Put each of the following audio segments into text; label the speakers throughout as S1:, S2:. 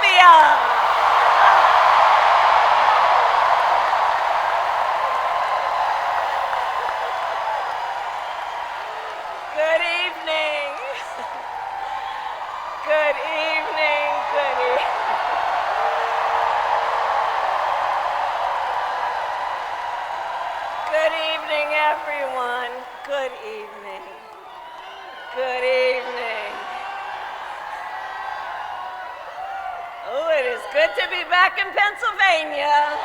S1: Philadelphia. Good evening. Good evening. Good evening. Good evening, everyone. Good evening. Good evening. Oh, it is good to be back in Pennsylvania.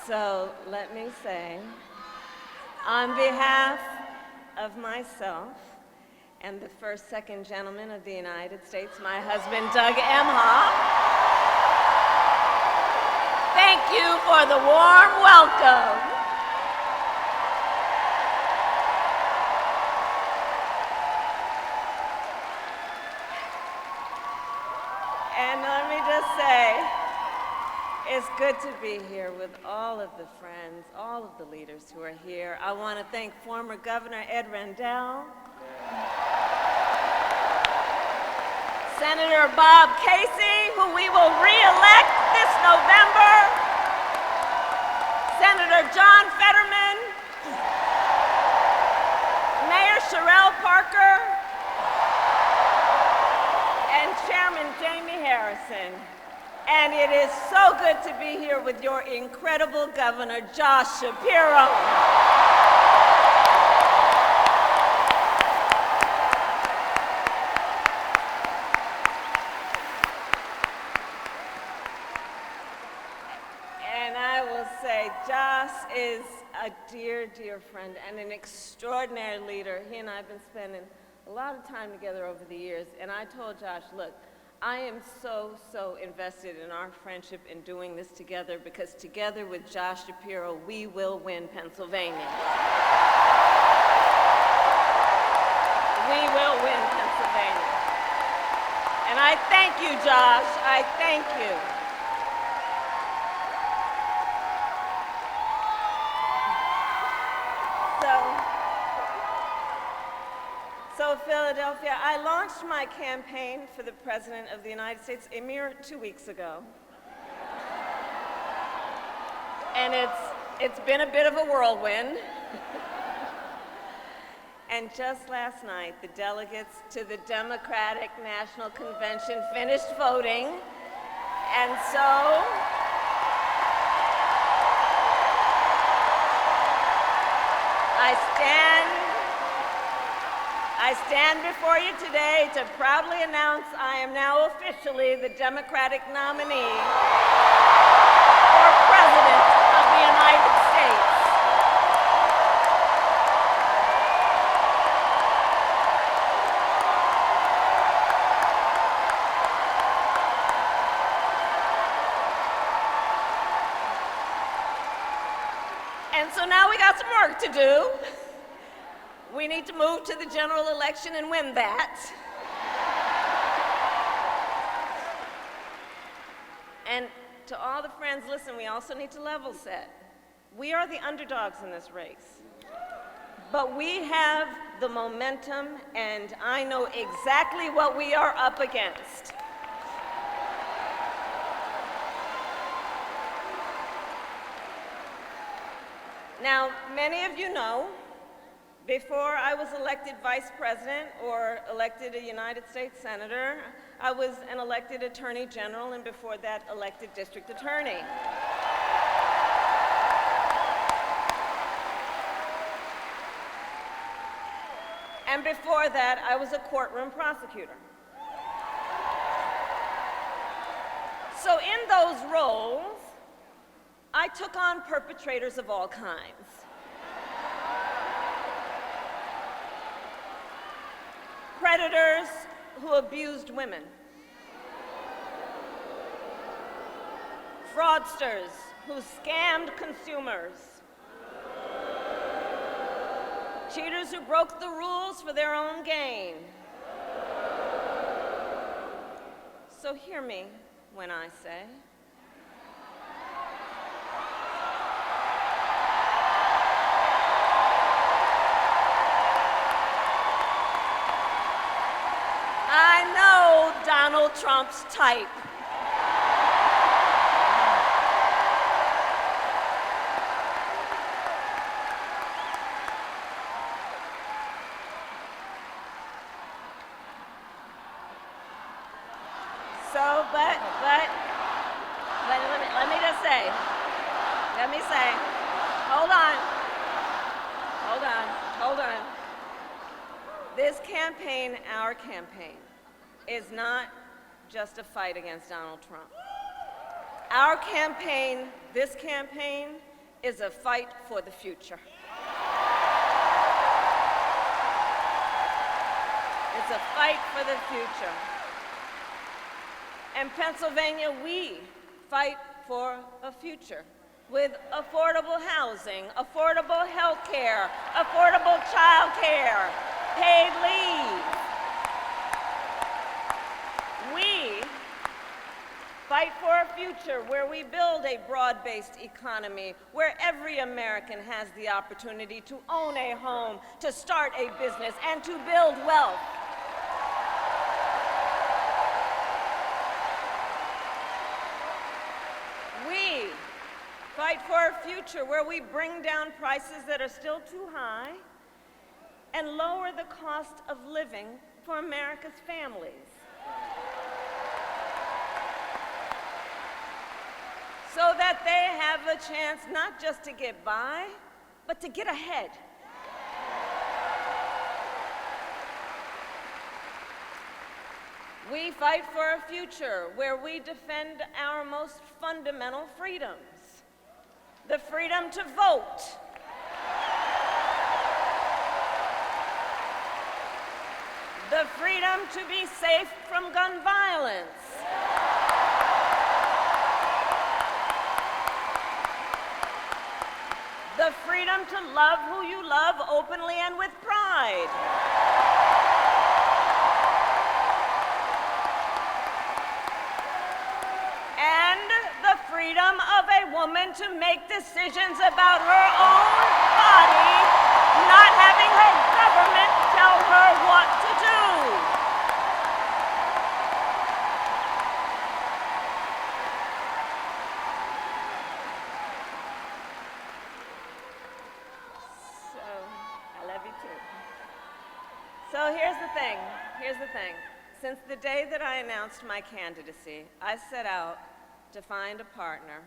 S1: So let me say, on behalf of myself and the first, second gentleman of the United States, my husband, Doug Emhoff, thank you for the warm welcome. And let me just say, it's good to be here with all of the friends, all of the leaders who are here. I want to thank former Governor Ed Rendell, Senator Bob Casey, who we will re-elect this November, Senator John Fetterman, Mayor Sherelle Parker, and Chairman Jamie Harrison. And it is so good to be here with your incredible Governor, Josh Shapiro. And I will say, Josh is a dear, dear friend and an extraordinary leader. He and I have been spending a lot of time together over the years. And I told Josh, look, I am so invested in our friendship in doing this together, because together with Josh Shapiro, we will win Pennsylvania. We will win Pennsylvania. And I thank you, Josh. I thank you. So Philadelphia, I launched my campaign for the President of the United States a mere 2 weeks ago. And it's been a bit of a whirlwind. And just last night, the delegates to the Democratic National Convention finished voting. And so I stand before you today to proudly announce I am now officially the Democratic nominee for President of the United States. And so now we got some work to do. We need to move to the general election and win that. And to all the friends, listen, we also need to level set. We are the underdogs in this race. But we have the momentum, and I know exactly what we are up against. Now, many of you know, before I was elected Vice President or elected a United States Senator, I was an elected Attorney General, and before that, elected District Attorney. And before that, I was a courtroom prosecutor. So in those roles, I took on perpetrators of all kinds. Predators who abused women. Fraudsters who scammed consumers. Cheaters who broke the rules for their own gain. So hear me when I say, Donald Trump's type. So, but let me say, hold on. This campaign, our campaign, is not just a fight against Donald Trump. Our campaign, this campaign, is a fight for the future. It's a fight for the future. In Pennsylvania, we fight for a future with affordable housing, affordable health care, affordable child care, paid leave. We fight for a future where we build a broad-based economy, where every American has the opportunity to own a home, to start a business, and to build wealth. We fight for a future where we bring down prices that are still too high and lower the cost of living for America's families. So that they have a chance not just to get by, but to get ahead. We fight for a future where we defend our most fundamental freedoms. The freedom to vote. The freedom to be safe from gun violence. The freedom to love who you love openly and with pride. And the freedom of a woman to make decisions about her own body, not having her government tell her what to do. So here's the thing. Since the day that I announced my candidacy, I set out to find a partner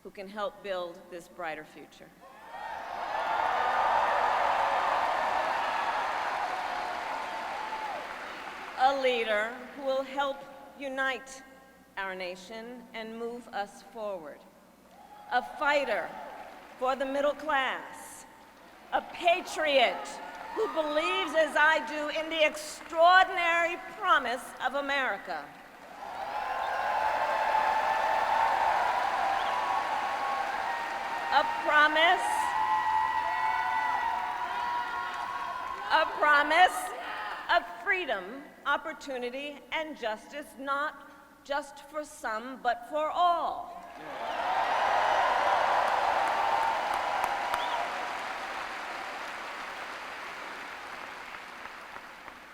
S1: who can help build this brighter future. A leader who will help unite our nation and move us forward. A fighter for the middle class. A patriot who believes, as I do, in the extraordinary promise of America. A promise of freedom, opportunity, and justice, not just for some, but for all.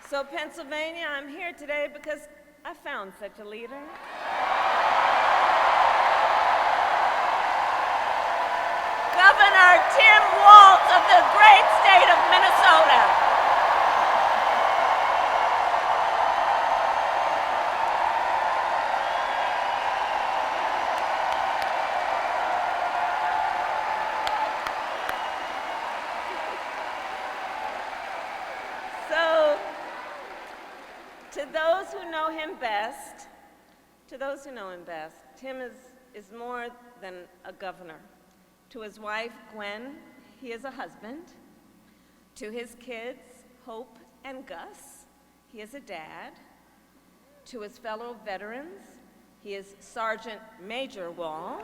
S1: So Pennsylvania, I'm here today because I found such a leader. Governor Tim Walz of the great state of Minnesota. To those who know him best, Tim is more than a governor. To his wife, Gwen, he is a husband. To his kids, Hope and Gus, he is a dad. To his fellow veterans, he is Sergeant Major Walz.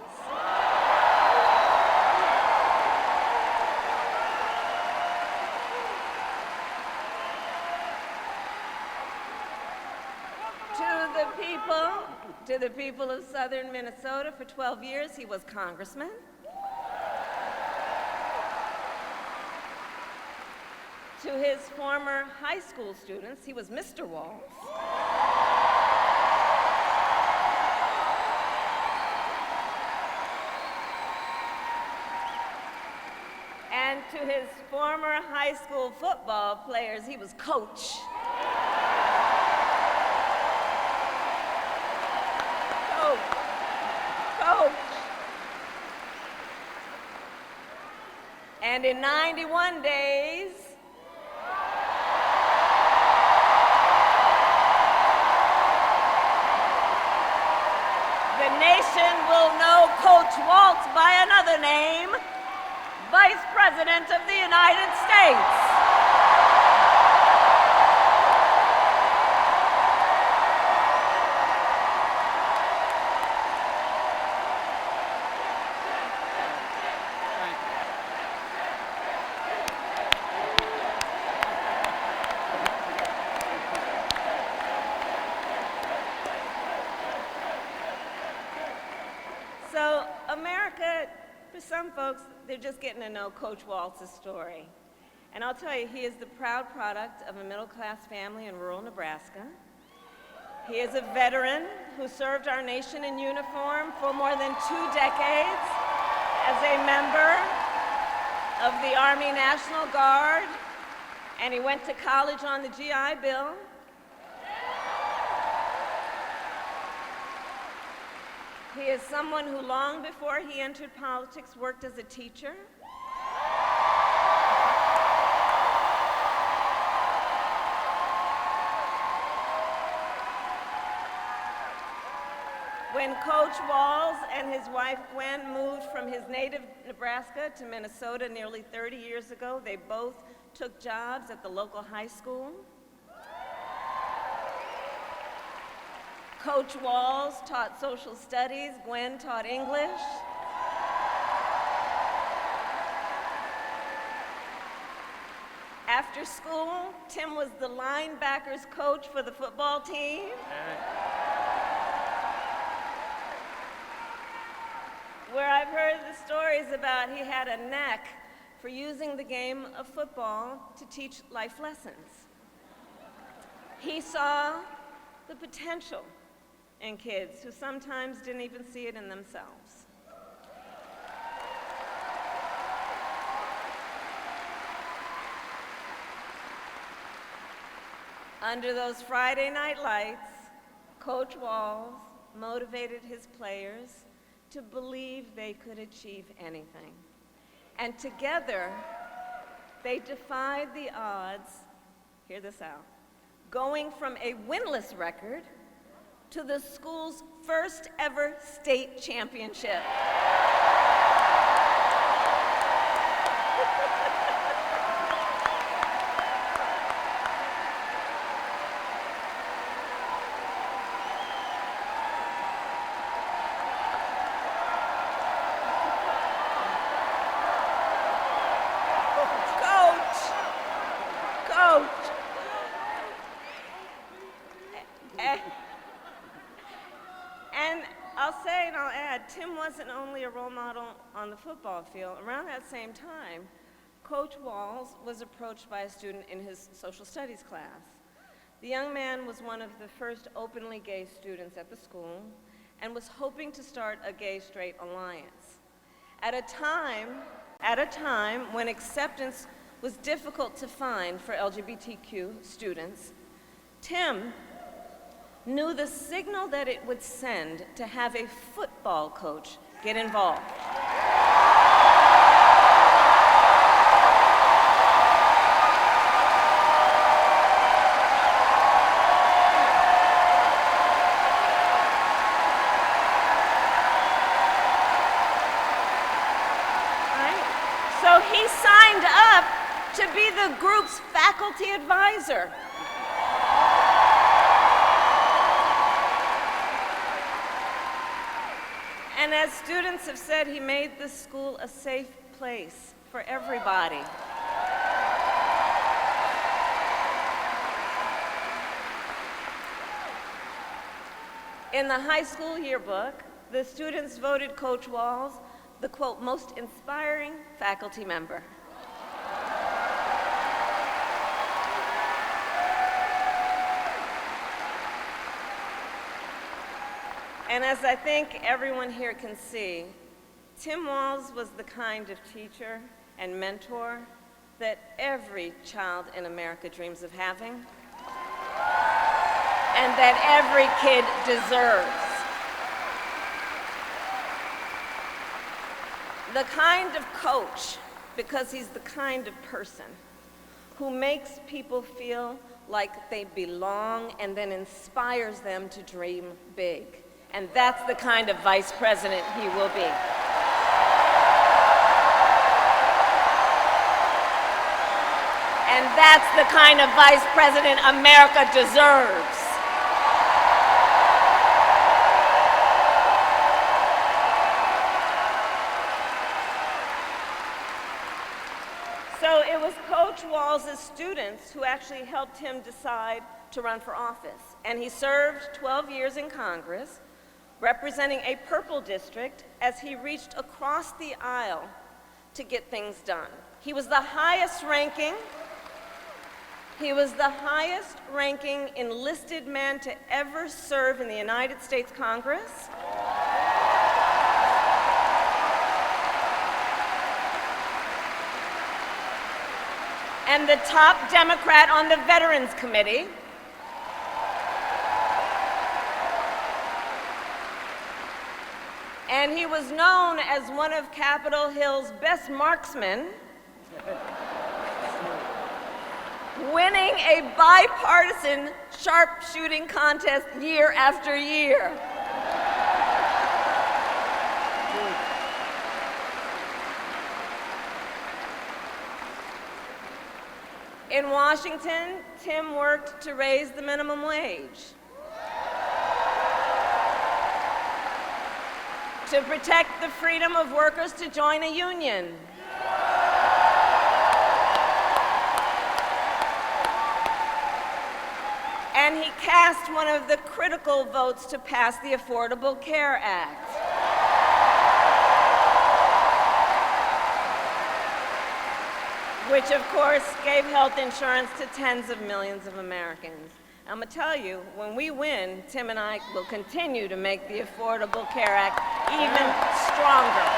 S1: To the people of southern Minnesota, for 12 years, he was congressman. To his former high school students, he was Mr. Walz. And to his former high school football players, he was coach. Coach. And in 91 days, the nation will know Coach Walz by another name, Vice President of the United States. So America, for some folks, they're just getting to know Coach Walz's story. And I'll tell you, he is the proud product of a middle-class family in rural Nebraska. He is a veteran who served our nation in uniform for more than 2 decades as a member of the Army National Guard, and he went to college on the GI Bill. He is someone who, long before he entered politics, worked as a teacher. When Coach Walz and his wife Gwen moved from his native Nebraska to Minnesota nearly 30 years ago, they both took jobs at the local high school. Coach Walz taught social studies, Gwen taught English. After school, Tim was the linebackers coach for the football team. Where I've heard the stories about he had a knack for using the game of football to teach life lessons. He saw the potential in kids who sometimes didn't even see it in themselves. Under those Friday night lights, Coach Walz motivated his players to believe they could achieve anything. And together, they defied the odds, hear this out, going from a winless record to the school's first ever state championship. And I'll say and I'll add, Tim wasn't only a role model on the football field. Around that same time, Coach Walz was approached by a student in his social studies class. The young man was one of the first openly gay students at the school and was hoping to start a gay-straight alliance. At a time when acceptance was difficult to find for LGBTQ students, Tim knew the signal that it would send to have a football coach get involved. So he signed up to be the group's faculty advisor. And as students have said, he made the school a safe place for everybody. In the high school yearbook, the students voted Coach Walz the, quote, most inspiring faculty member. And as I think everyone here can see, Tim Walz was the kind of teacher and mentor that every child in America dreams of having, and that every kid deserves. The kind of coach, because he's the kind of person who makes people feel like they belong and then inspires them to dream big. And that's the kind of vice president he will be. And that's the kind of vice president America deserves. So it was Coach Walz's students who actually helped him decide to run for office. And he served 12 years in Congress, representing a purple district as he reached across the aisle to get things done. He was the highest ranking enlisted man to ever serve in the United States Congress. And the top Democrat on the Veterans Committee. And he was known as one of Capitol Hill's best marksmen, winning a bipartisan sharpshooting contest year after year. In Washington, Tim worked to raise the minimum wage, to protect the freedom of workers to join a union, and he cast one of the critical votes to pass the Affordable Care Act. Which, of course, gave health insurance to tens of millions of Americans. I'm going to tell you, when we win, Tim and I will continue to make the Affordable Care Act even stronger.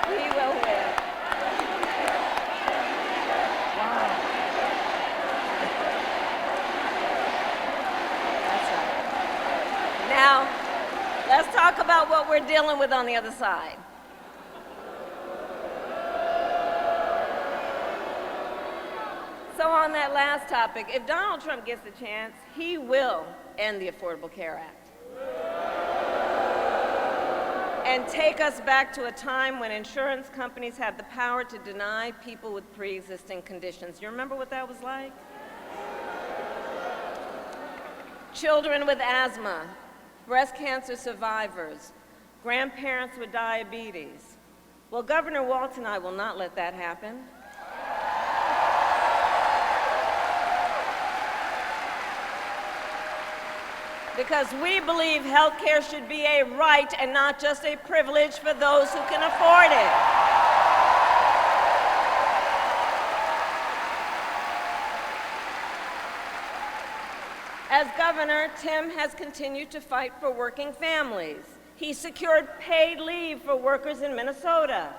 S1: We will win. Now, let's talk about what we're dealing with on the other side. So on that last topic, if Donald Trump gets the chance, he will end the Affordable Care Act and take us back to a time when insurance companies had the power to deny people with pre-existing conditions. You remember what that was like? Children with asthma, breast cancer survivors, grandparents with diabetes. Well, Governor Walz and I will not let that happen. Because we believe health care should be a right and not just a privilege for those who can afford it. As governor, Tim has continued to fight for working families. He secured paid leave for workers in Minnesota.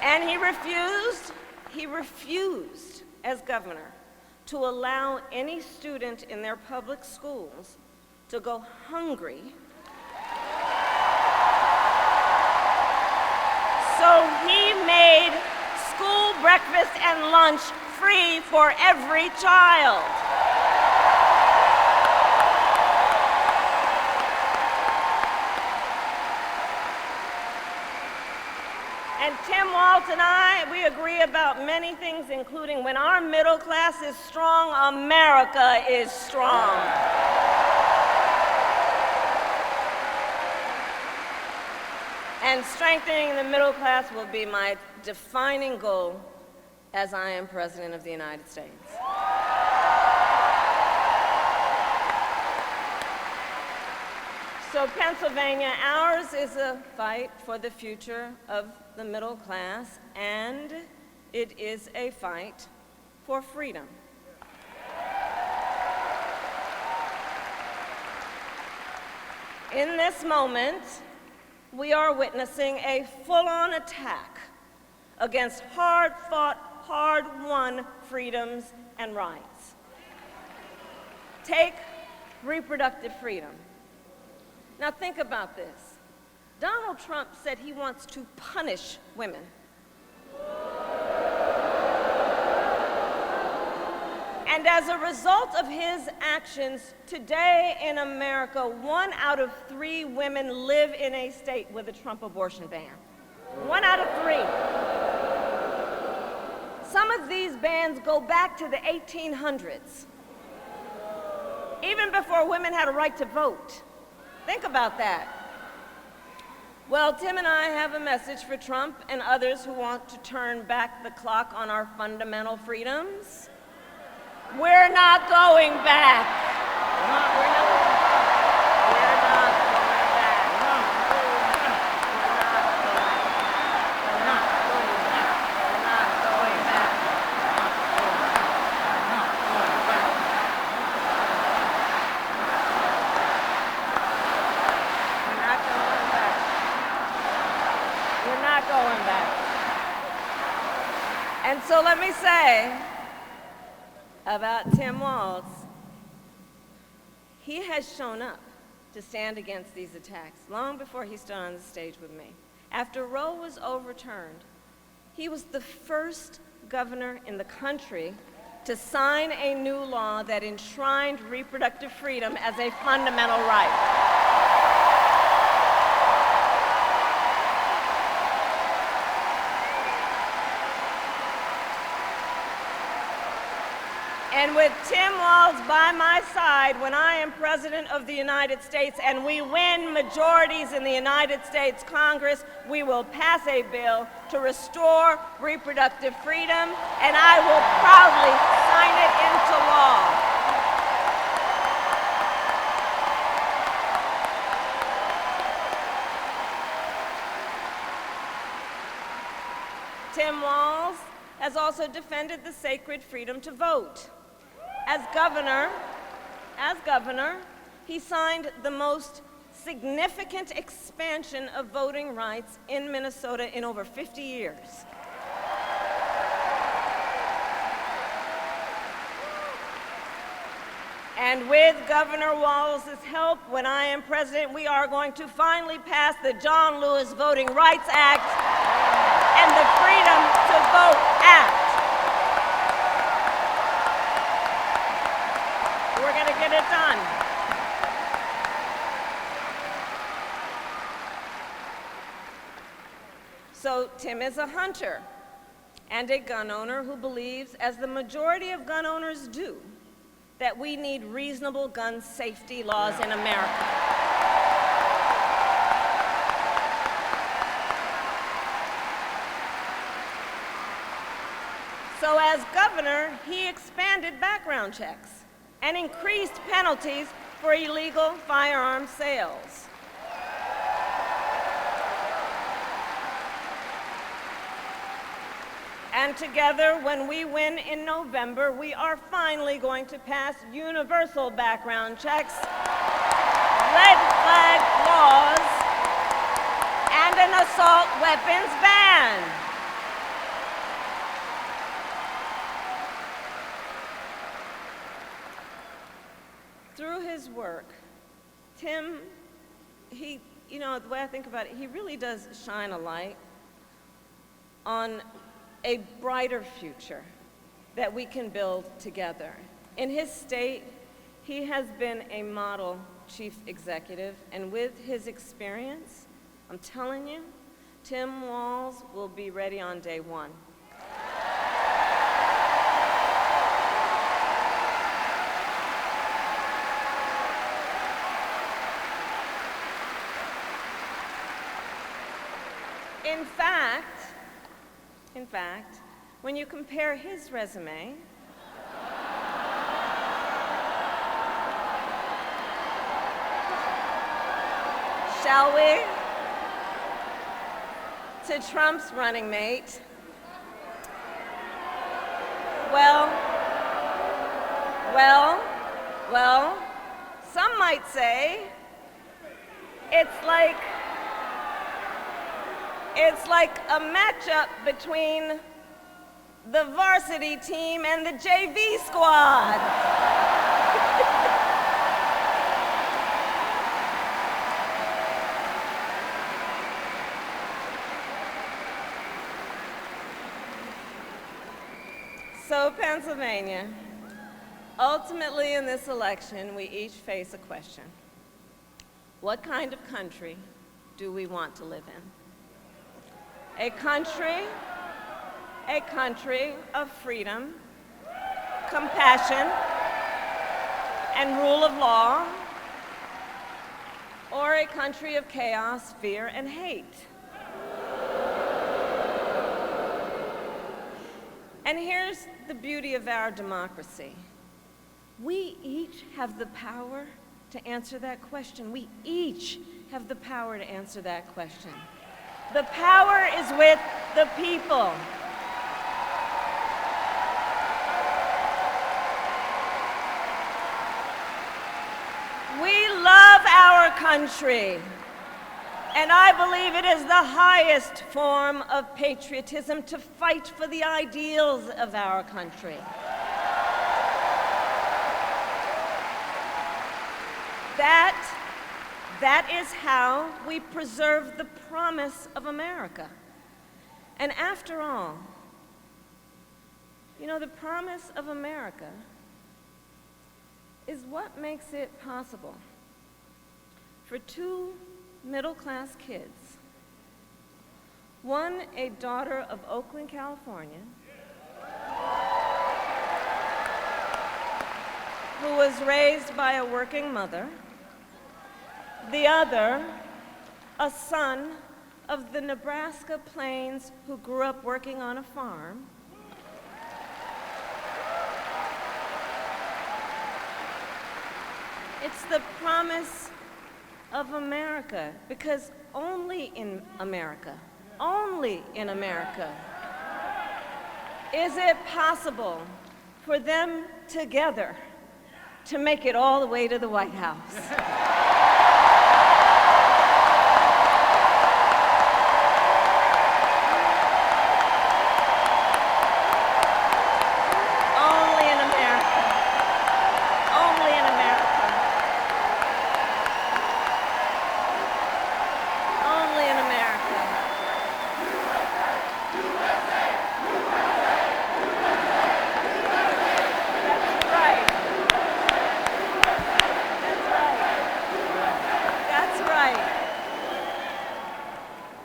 S1: And he refused, as governor, to allow any student in their public schools to go hungry. So he made school breakfast and lunch free for every child. And Tim Walz and I, we agree about many things, including when our middle class is strong, America is strong. And strengthening the middle class will be my defining goal as I am President of the United States. So Pennsylvania, ours is a fight for the future of the middle class, and it is a fight for freedom. In this moment, we are witnessing a full-on attack against hard-fought, hard-won freedoms and rights. Take reproductive freedom. Now think about this. Donald Trump said he wants to punish women. And as a result of his actions, today in America, 1 out of 3 women live in a state with a Trump abortion ban. 1 out of 3. Some of these bans go back to the 1800s, even before women had a right to vote. Think about that. Well, Tim and I have a message for Trump and others who want to turn back the clock on our fundamental freedoms. We're not going back. We're not going back. And so let me say about Tim Walz, he has shown up to stand against these attacks long before he stood on the stage with me. After Roe was overturned, he was the first governor in the country to sign a new law that enshrined reproductive freedom as a fundamental right. And with Tim Walz by my side when I am President of the United States and we win majorities in the United States Congress, we will pass a bill to restore reproductive freedom, and I will proudly sign it into law. Tim Walz has also defended the sacred freedom to vote. As governor, he signed the most significant expansion of voting rights in Minnesota in over 50 years. And with Governor Walz's help, when I am president, we are going to finally pass the John Lewis Voting Rights Act and the Freedom to Vote Act. We're going to get it done. So Tim is a hunter and a gun owner who believes, as the majority of gun owners do, that we need reasonable gun safety laws in America. So as governor, he expanded background checks and increased penalties for illegal firearm sales. And together, when we win in November, we are finally going to pass universal background checks, red flag laws, and an assault weapons ban. Through his work, Tim, the way I think about it, he really does shine a light on a brighter future that we can build together. In his state, he has been a model chief executive, and with his experience, I'm telling you, Tim Walz will be ready on day one. In fact, when you compare his resume shall we? To Trump's running mate. Well, some might say it's like a matchup between the varsity team and the JV squad. So, Pennsylvania, ultimately in this election, we each face a question. What kind of country do we want to live in? A country of freedom, compassion, and rule of law, or a country of chaos, fear, and hate? And here's the beauty of our democracy. We each have the power to answer that question. We each have the power to answer that question. The power is with the people. We love our country. And I believe it is the highest form of patriotism to fight for the ideals of our country. That is how we preserve the promise of America. And after all, you know, the promise of America is what makes it possible for two middle-class kids, one a daughter of Oakland, California, who was raised by a working mother, the other a son of the Nebraska plains who grew up working on a farm, it's the promise of America, because only in America is it possible for them together to make it all the way to the White House.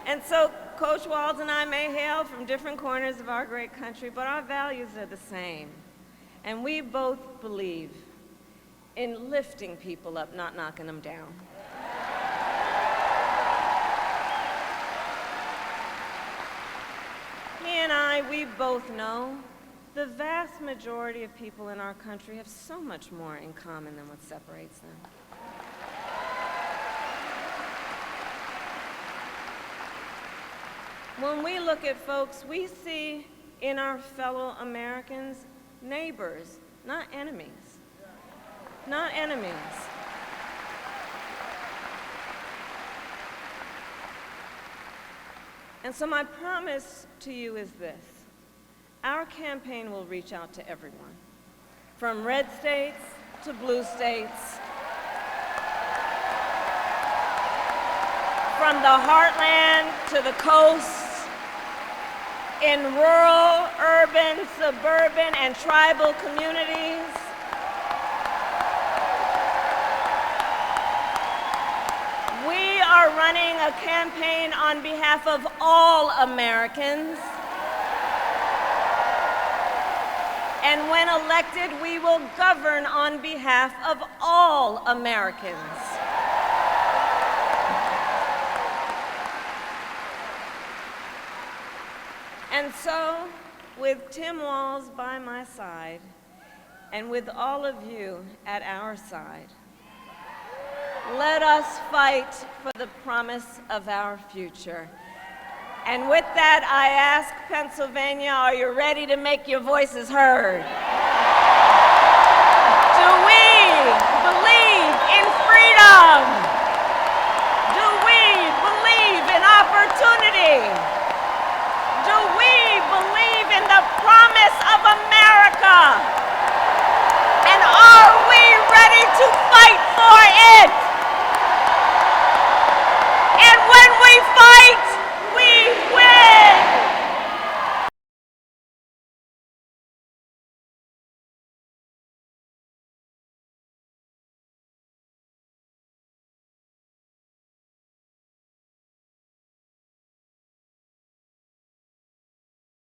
S1: And so Coach Walz and I may hail from different corners of our great country, but our values are the same. And we both believe in lifting people up, not knocking them down. He and I, we both know the vast majority of people in our country have so much more in common than what separates them. When we look at folks, we see in our fellow Americans neighbors, not enemies. Not enemies. And so my promise to you is this. Our campaign will reach out to everyone, from red states to blue states, from the heartland to the coast, in rural, urban, suburban, and tribal communities. We are running a campaign on behalf of all Americans. And when elected, we will govern on behalf of all Americans. And so, with Tim Walz by my side, and with all of you at our side, Let us fight for the promise of our future. And with that, I ask Pennsylvania, are you ready to make your voices heard? Do we believe in freedom?